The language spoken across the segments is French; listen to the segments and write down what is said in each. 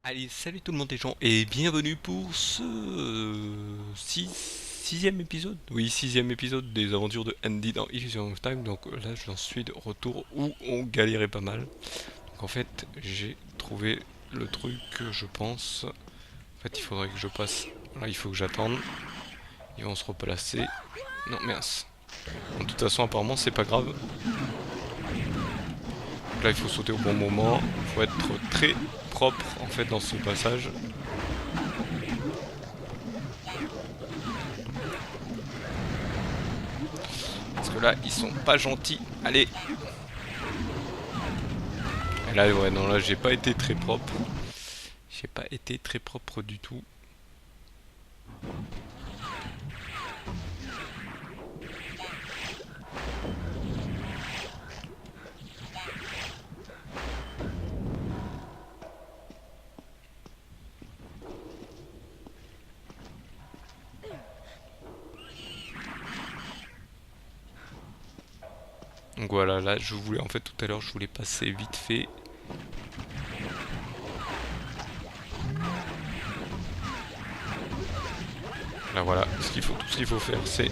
Allez, salut tout le monde les gens et bienvenue pour ce sixième épisode. Oui, sixième épisode des aventures de Andy dans Illusion of Time. Donc là, j'en suis de retour où on galérait pas mal. Donc en fait, j'ai trouvé le truc que je pense. En fait, il faudrait que je passe. Là, il faut que j'attende. Ils vont se replacer. Non, mince. Bon, de toute façon, apparemment, c'est pas grave. Donc là, il faut sauter au bon moment. Il faut être très propre en fait dans ce passage. Parce que là, ils sont pas gentils. Allez. Et là, ouais, non, là, j'ai pas été très propre. J'ai pas été très propre du tout. Donc voilà, là, je voulais, en fait, tout à l'heure, je voulais passer vite fait. Là, voilà, tout ce qu'il faut faire, c'est...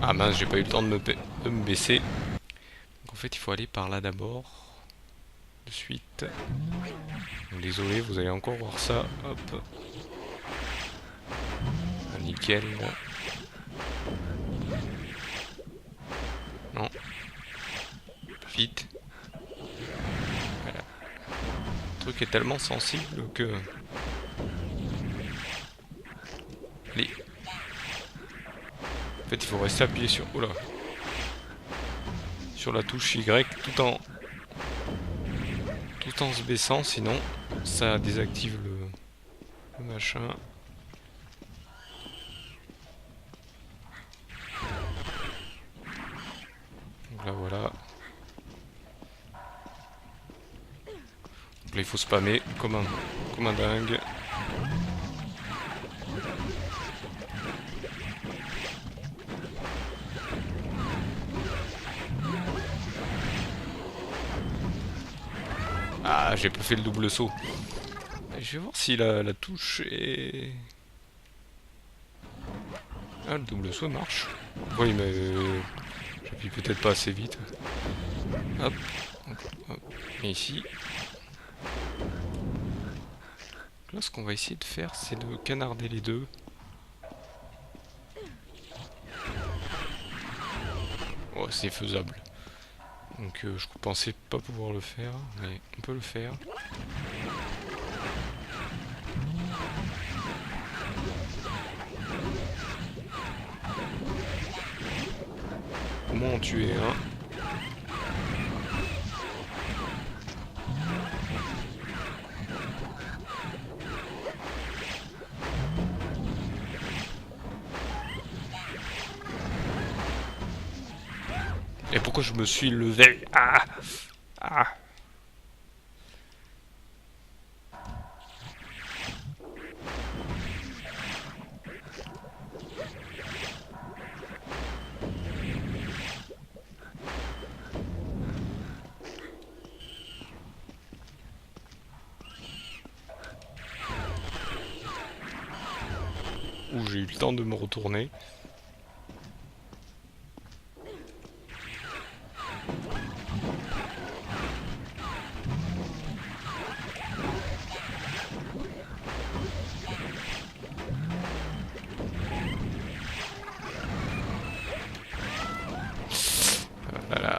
Ah mince, j'ai pas eu le temps de me baisser. Donc en fait, il faut aller par là d'abord. De suite. Désolé, vous allez encore voir ça. Hop. Ah, nickel. Non. Vite. Voilà. Le truc est tellement sensible que... Allez. En fait, il faut rester appuyé sur... Oula. Sur la touche Y tout en se baissant, sinon ça désactive le machin. Donc là voilà. Donc là il faut spammer comme un dingue. Ah, j'ai pas fait le double saut. Je vais voir si la touche est... Ah, le double saut marche. Oui, mais j'appuie peut-être pas assez vite. Hop. Hop. Et ici. Là, ce qu'on va essayer de faire, c'est de canarder les deux. Oh, c'est faisable. Donc je pensais pas pouvoir le faire, mais on peut le faire. Au moins en tuer un. Et pourquoi je me suis levé? Ah, ah. Où j'ai eu le temps de me retourner. Voilà.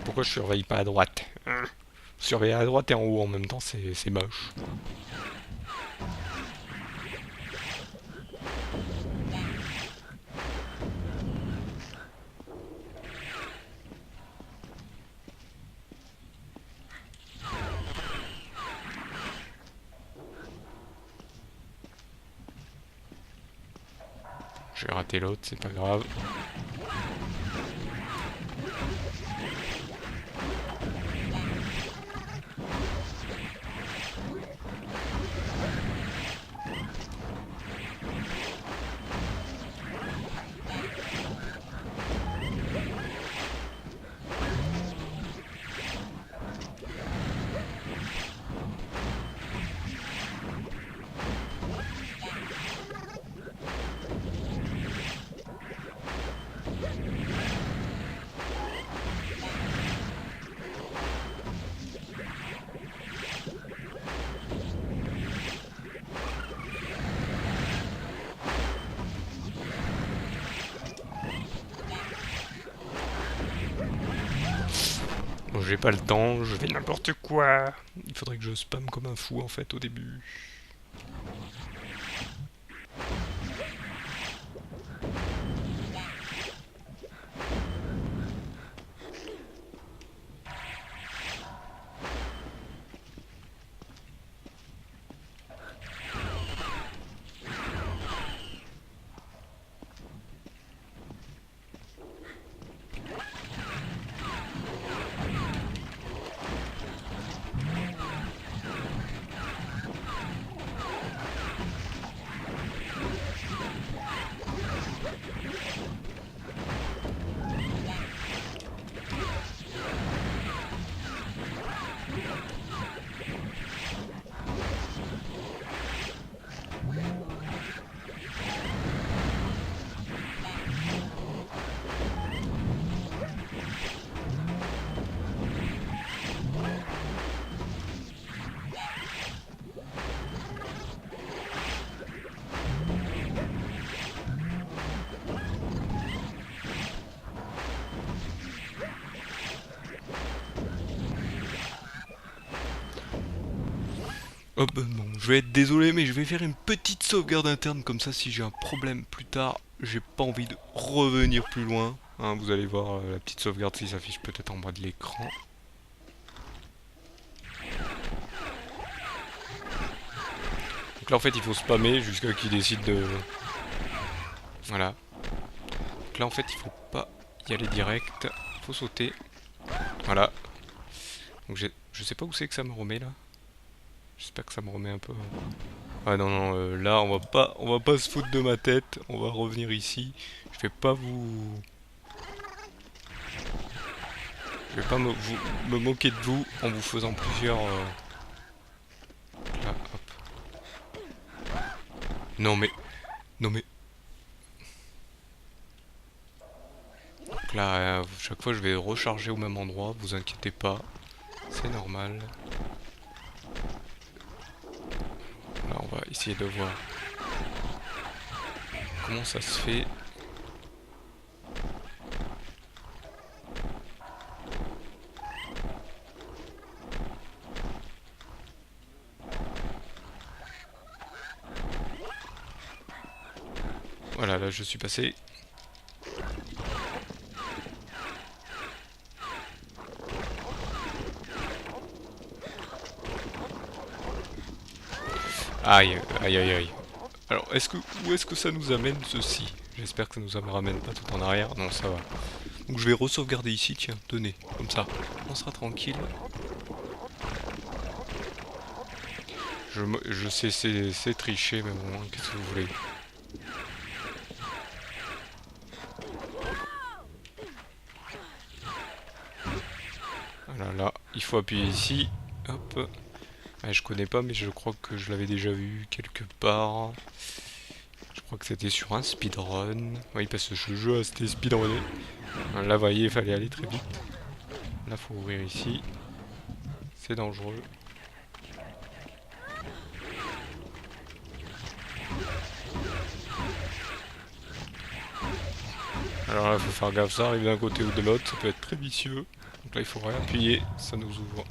Pourquoi je surveille pas à droite? Surveiller à droite et en haut en même temps, c'est moche. j'ai raté l'autre, c'est pas grave. Bon, j'ai pas le temps, je fais n'importe quoi. Il faudrait que je spamme comme un fou en fait au début. Oh ben non, je vais être désolé, mais je vais faire une petite sauvegarde interne, comme ça si j'ai un problème plus tard, j'ai pas envie de revenir plus loin. Hein, vous allez voir la petite sauvegarde qui s'affiche peut-être en bas de l'écran. Donc là en fait il faut spammer jusqu'à qu'il décide de... Voilà. Donc là en fait il faut pas y aller direct, il faut sauter. Voilà. Donc je sais pas où c'est que ça me remet là. J'espère que ça me remet un peu. Ah non non, là on va pas se foutre de ma tête, on va revenir ici. Je vais pas vous... Je vais pas me moquer de vous en vous faisant plusieurs... Là, hop. Non mais... Non mais... Donc là, chaque fois je vais recharger au même endroit, vous inquiétez pas. C'est normal. Là on va essayer de voir comment ça se fait. Voilà, là je suis passé. Aïe, aïe, aïe, aïe. Alors, où est-ce que ça nous amène ceci? J'espère que ça nous ramène pas tout en arrière. Non, ça va. Donc je vais re-sauvegarder ici, tiens, tenez, comme ça. On sera tranquille. Je sais, c'est tricher, mais bon, qu'est-ce que vous voulez? Voilà, là, il faut appuyer ici. Hop. Je connais pas, mais je crois que je l'avais déjà vu quelque part. Je crois que c'était sur un speedrun. Oui, parce que ce jeu c'était speedrunné. Là, vous voyez, il fallait aller très vite. Là, faut ouvrir ici. C'est dangereux. Alors là, il faut faire gaffe, ça arrive d'un côté ou de l'autre, ça peut être très vicieux. Donc là, il faut réappuyer, ça nous ouvre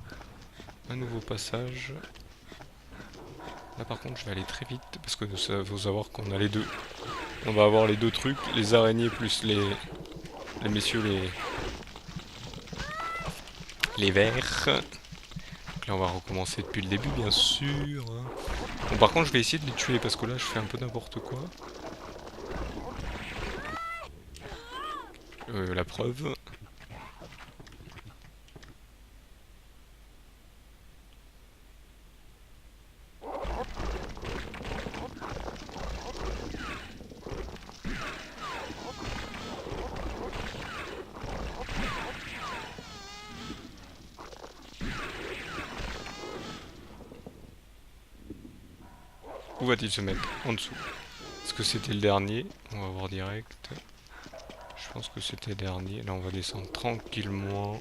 un nouveau passage. Là, par contre, je vais aller très vite, parce que il faut savoir qu'on a les deux. On va avoir les deux trucs, les araignées plus les messieurs, les vers. Donc là, on va recommencer depuis le début, bien sûr. Bon, par contre, je vais essayer de les tuer, parce que là, je fais un peu n'importe quoi. la preuve. Où va-t-il se mettre? En dessous. Est-ce que c'était le dernier? On va voir direct. Je pense que c'était le dernier. Là, on va descendre tranquillement.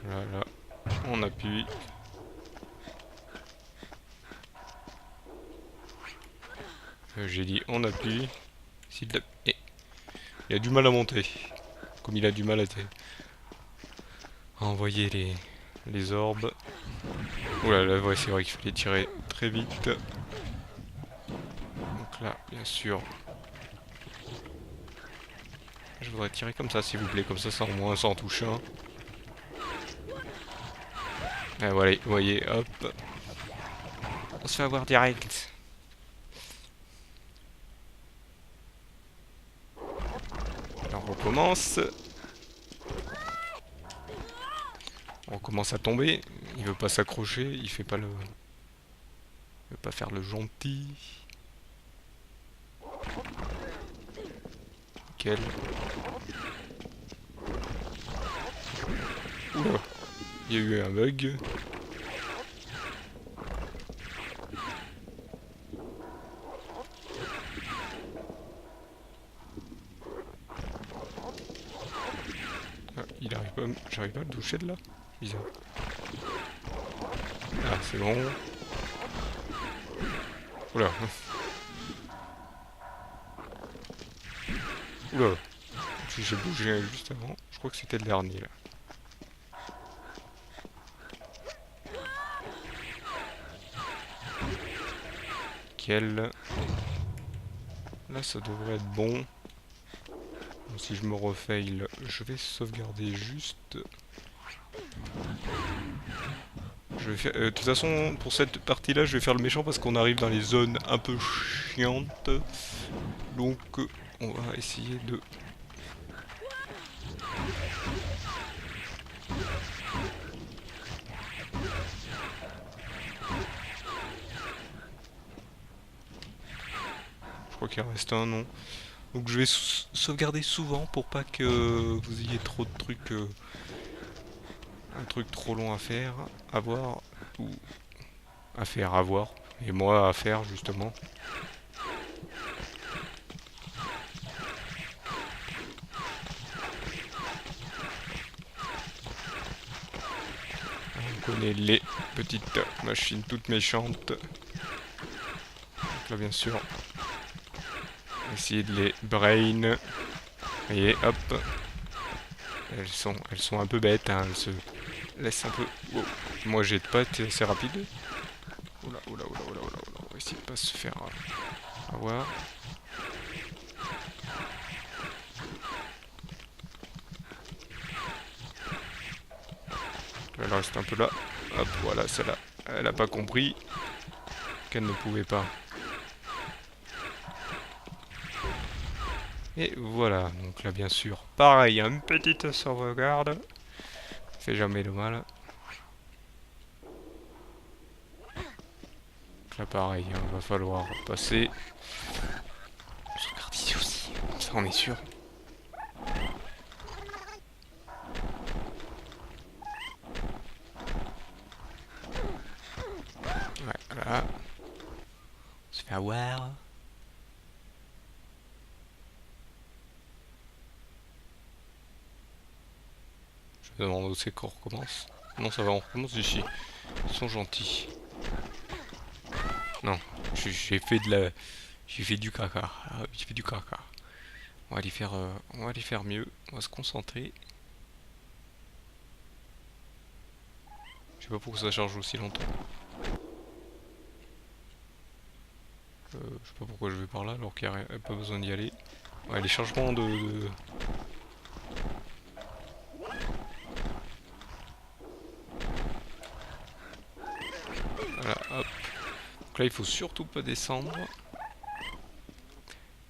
Voilà. On appuie. J'ai dit on appuie. Et il a du mal à monter. Comme il a du mal à envoyer les orbes. Oula, là, ouais, c'est vrai qu'il fallait tirer très vite. Donc là, bien sûr. Je voudrais tirer comme ça, s'il vous plaît. Comme ça au moins, ça en touche un. Et voilà, vous voyez, hop. On se fait avoir direct. Alors, on recommence. On commence à tomber. Il veut pas s'accrocher. Il fait pas le... Il veut pas faire le gentil. Nickel. Oula. Il y a eu un bug. Ah, il arrive pas... J'arrive pas à le toucher de là. Bizarre. Ah, c'est bon. Oula. Oula. J'ai bougé juste avant. Je crois que c'était le dernier là. Nickel. Là, ça devrait être bon. Donc, si je me refail, je vais sauvegarder juste. Je vais faire, de toute façon, pour cette partie-là, je vais faire le méchant parce qu'on arrive dans les zones un peu chiantes. Donc, on va essayer de... Je crois qu'il en reste un, non. Donc je vais sauvegarder souvent pour pas que vous ayez trop de trucs... un truc trop long à faire, à voir, ou à faire, à voir. Et moi à faire, justement. On connaît les petites machines toutes méchantes. Donc là, bien sûr, essayer de les brain. Et hop. Elles sont un peu bêtes, hein. Elles se laissent un peu... Wow. Moi, j'ai pas été assez rapide. Oula, oula, oula, oula, oula, oula. On va essayer de pas se faire avoir. Elle reste un peu là. Hop, voilà, celle-là. Elle a pas compris qu'elle ne pouvait pas. Et voilà, donc là bien sûr, pareil, une petite sauvegarde. Ça fait jamais de mal. Donc là pareil, il va falloir passer. Je regarde ici aussi, ça on est sûr. Ouais, voilà. On se fait avoir. Je me demande où c'est qu'on recommence. Non, ça va, on recommence d'ici. Ils sont gentils. Non, j'ai fait de la... J'ai fait du caca. Ah, j'ai fait du caca. On va aller faire, on va aller faire mieux. On va se concentrer. Je sais pas pourquoi ça charge aussi longtemps. Je sais pas pourquoi je vais par là alors qu'il n'y a pas besoin d'y aller. Ouais, les changements de... Voilà, hop. Donc là, il faut surtout pas descendre. Là,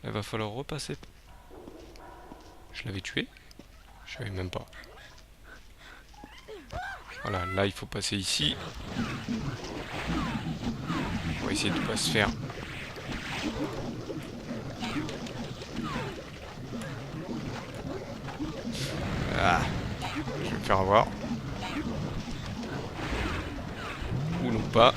il va falloir repasser. Je l'avais tué? Je savais même pas. Voilà, là, il faut passer ici. On va essayer de pas se faire. Ah, je vais me faire avoir. Ou non pas.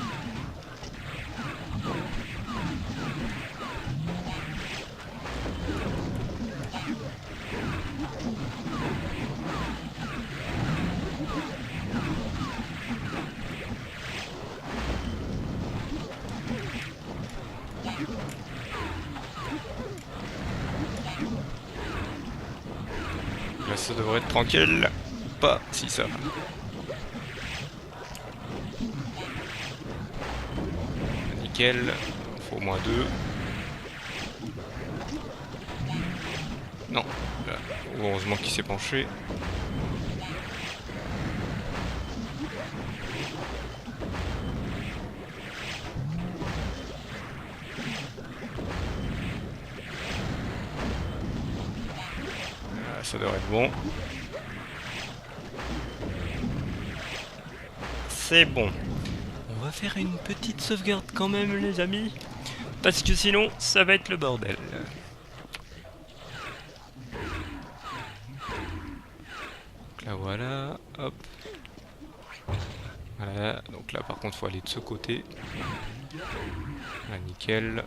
Là, ça devrait être tranquille. Pas si ça. Nickel. Il faut au moins 2. Non. Là, heureusement qu'il s'est penché. Là, ça devrait être bon. C'est bon. On va faire une petite sauvegarde quand même, les amis. Parce que sinon, ça va être le bordel. Donc là, voilà. Hop. Voilà. Donc là, par contre, faut aller de ce côté. Là, nickel.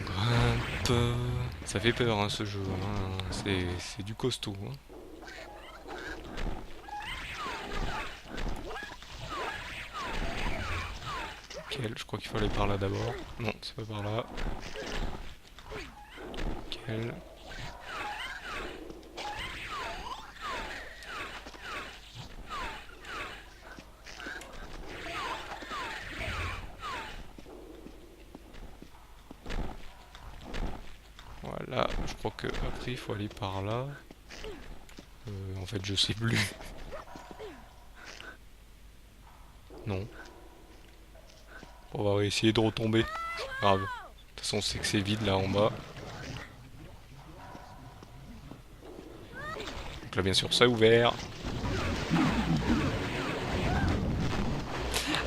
Grimpe. Ça fait peur, hein, ce jeu. Hein. C'est du costaud. Hein. Je crois qu'il faut aller par là d'abord. Non, c'est pas par là. Nickel. Voilà, je crois que après il faut aller par là. En fait, je sais plus. Non. On va essayer de retomber. C'est grave. De toute façon, on sait que c'est vide là en bas. Donc là, bien sûr, ça est ouvert.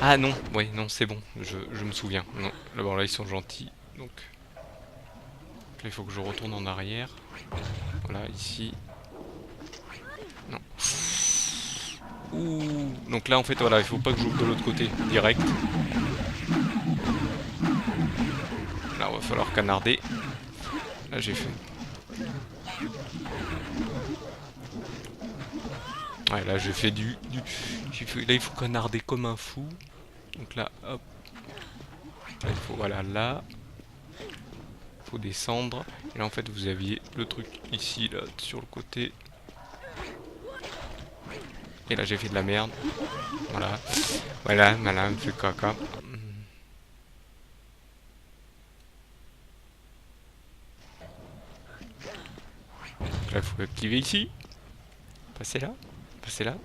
Ah non, oui, non, c'est bon. Je me souviens. Non, là-bas, là, ils sont gentils. Donc là, il faut que je retourne en arrière. Voilà, ici. Non. Ouh. Donc là, en fait, voilà, il faut pas que j'ouvre de l'autre côté, direct. Là, il va falloir canarder. Là, j'ai fait. Ouais, là, j'ai fait là, il faut canarder comme un fou. Donc là, hop. Là, il faut, voilà, là. Il faut descendre. Et là, en fait, vous aviez le truc ici, là, sur le côté. Et là, j'ai fait de la merde. Voilà. Voilà, madame, fait caca. Donc là, il faut activer ici. Passer là. Passer là.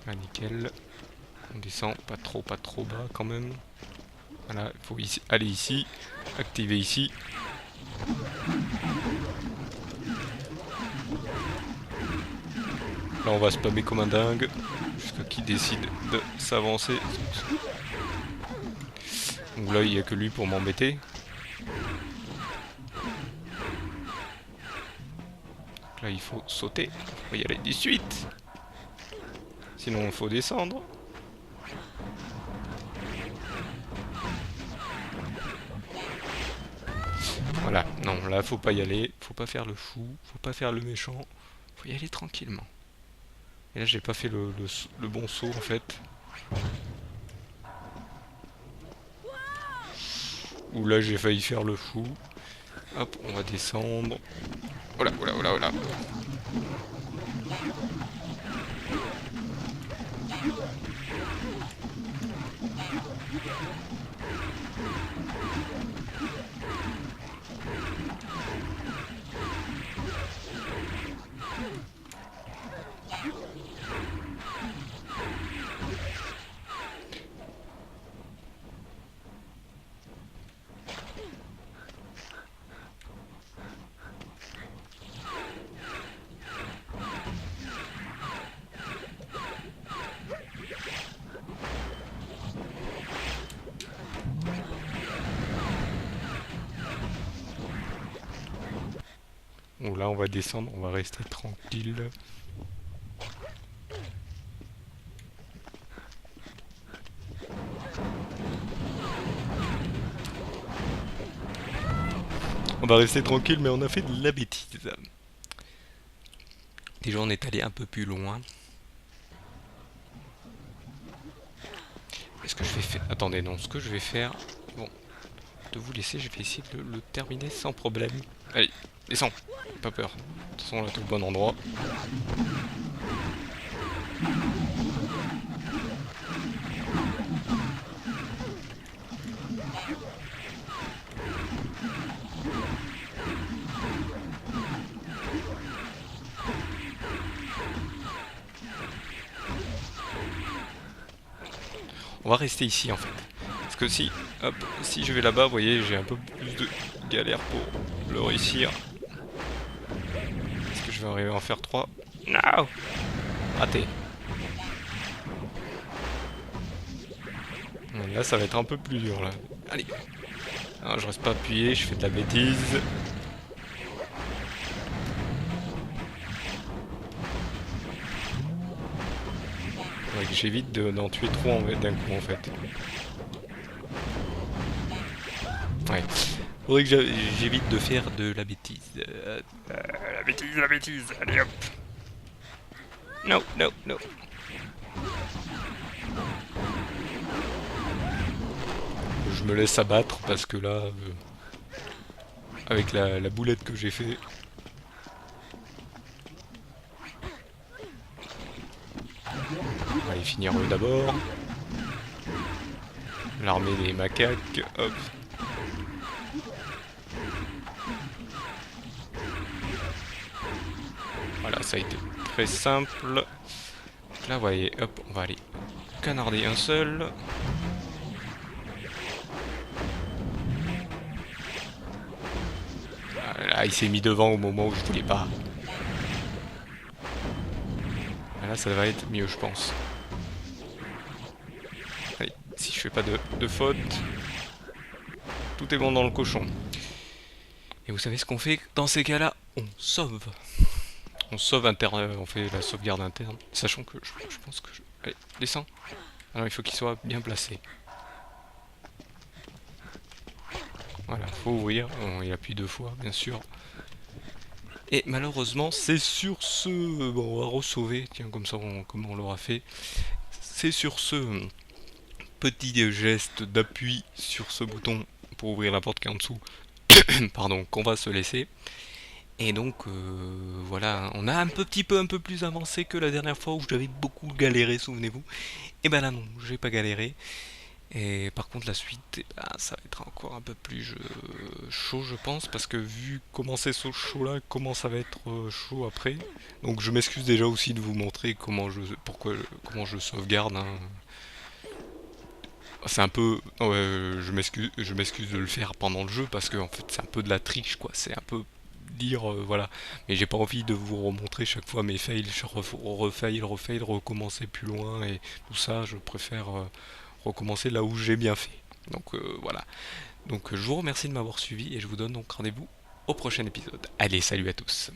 Ah, nickel. On descend pas trop bas quand même. Voilà, il faut ici, aller ici. Activer ici. Là, on va spammer comme un dingue. Jusqu'à qu'il décide de s'avancer. Donc là, il n'y a que lui pour m'embêter. Là, il faut sauter. On va y aller de suite. Sinon, il faut descendre. Voilà. Non, là, faut pas y aller. Faut pas faire le fou. Faut pas faire le méchant. Faut y aller tranquillement. Et là, j'ai pas fait le bon saut, en fait. Ou là, j'ai failli faire le fou. Hop, on va descendre. Voilà, voilà, voilà, voilà. Bon, là on va descendre, on va rester tranquille. On va rester tranquille, mais on a fait de la bêtise. Déjà on est allé un peu plus loin. Est-ce que je vais faire... Attendez, non, ce que je vais faire... Bon, de vous laisser, je vais essayer de le terminer sans problème. Allez, descends, pas peur. De toute façon, on est au bon endroit. On va rester ici en fait. Parce que si, hop, si je vais là-bas, vous voyez, j'ai un peu plus de galère pour le réussir. Est-ce que je vais arriver à en faire 3? Non. Raté. Là, ça va être un peu plus dur là. Allez. Non, je reste pas appuyé, je fais de la bêtise. Faudrait que j'évite d'en tuer trop d'un coup en fait. Ouais. Faudrait que j'évite de faire de la bêtise. La bêtise, allez hop. Non, non, non. Je me laisse abattre parce que là, avec la boulette que j'ai fait. On va aller finir eux d'abord. L'armée des macaques, hop. Voilà, ça a été très simple. Là, vous voyez, hop, on va aller canarder un seul. Là, il s'est mis devant au moment où je voulais pas. Là, ça va être mieux, je pense. Allez, si je fais pas de faute, tout est bon dans le cochon. Et vous savez ce qu'on fait dans ces cas-là? On sauve. On sauve on fait la sauvegarde interne. Sachant que je pense que... Allez, descends. Alors il faut qu'il soit bien placé. Voilà, faut ouvrir. Il appuie 2 fois, bien sûr. Et malheureusement, c'est sur ce... Bon, on va re-sauver. Tiens, comme ça, comme on l'aura fait. C'est sur ce petit geste d'appui sur ce bouton pour ouvrir la porte qui est en dessous. Pardon, qu'on va se laisser. Et donc voilà, on a un petit peu un peu plus avancé que la dernière fois où j'avais beaucoup galéré, souvenez-vous. Et ben là non, j'ai pas galéré. Et par contre la suite, ça va être encore un peu plus chaud je pense, parce que vu comment c'est chaud là, comment ça va être chaud après. Donc je m'excuse déjà aussi de vous montrer comment je sauvegarde. Hein. C'est un peu, je m'excuse de le faire pendant le jeu parce que en fait c'est un peu de la triche quoi. C'est un peu dire voilà, mais j'ai pas envie de vous remontrer chaque fois mes fails, je refail, recommencer plus loin et tout ça. Je préfère recommencer là où j'ai bien fait. Donc voilà. Donc je vous remercie de m'avoir suivi et je vous donne donc rendez-vous au prochain épisode. Allez, salut à tous.